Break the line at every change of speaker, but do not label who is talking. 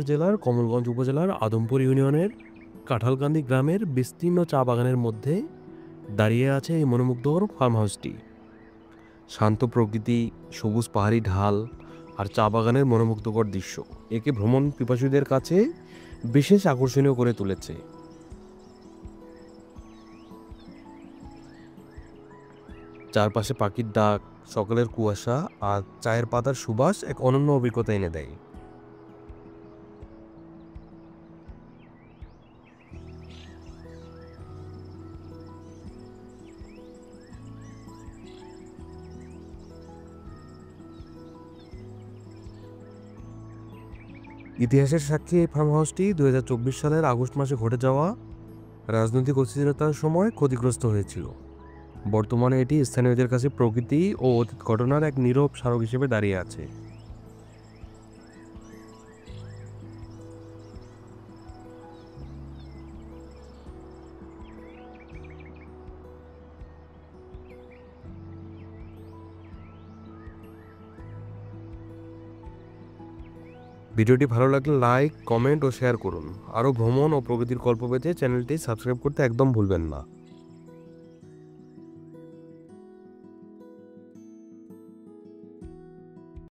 জেলার কমলগঞ্জ উপজেলার আদমপুর ইউনিয়নের কাঁঠালকান্দি গ্রামের বিস্তীর্ণ চা বাগানের মধ্যে দাঁড়িয়ে আছে এই মনোমুগ্ধকর ফার্ম হাউসটি। শান্ত প্রকৃতি, সবুজ পাহাড়ি ঢাল আর চা বাগানের মনোমুগ্ধকর দৃশ্য একে ভ্রমণ পিপাসুদের কাছে বিশেষ আকর্ষণীয় করে তুলেছে। চারপাশে পাখির ডাক, সকালের কুয়াশা আর চায়ের পাতার সুবাস এক অনন্য অভিজ্ঞতা এনে দেয়। ইতিহাসের সাক্ষী এই ফার্ম হাউসটি 2024 সালের আগস্ট মাসে ঘটে যাওয়া রাজনৈতিক অস্থিরতার সময় ক্ষতিগ্রস্ত হয়েছিল। বর্তমানে এটি স্থানীয়দের কাছে প্রকৃতি ও অতীত ঘটনার এক নীরব স্মারক হিসেবে দাঁড়িয়ে আছে। ভিডিওটি ভালো লাগলে লাইক, কমেন্ট ও শেয়ার করুন। আরও ভ্রমণ ও প্রকৃতির গল্প পেতে চ্যানেলটি সাবস্ক্রাইব করতে একদম ভুলবেন না।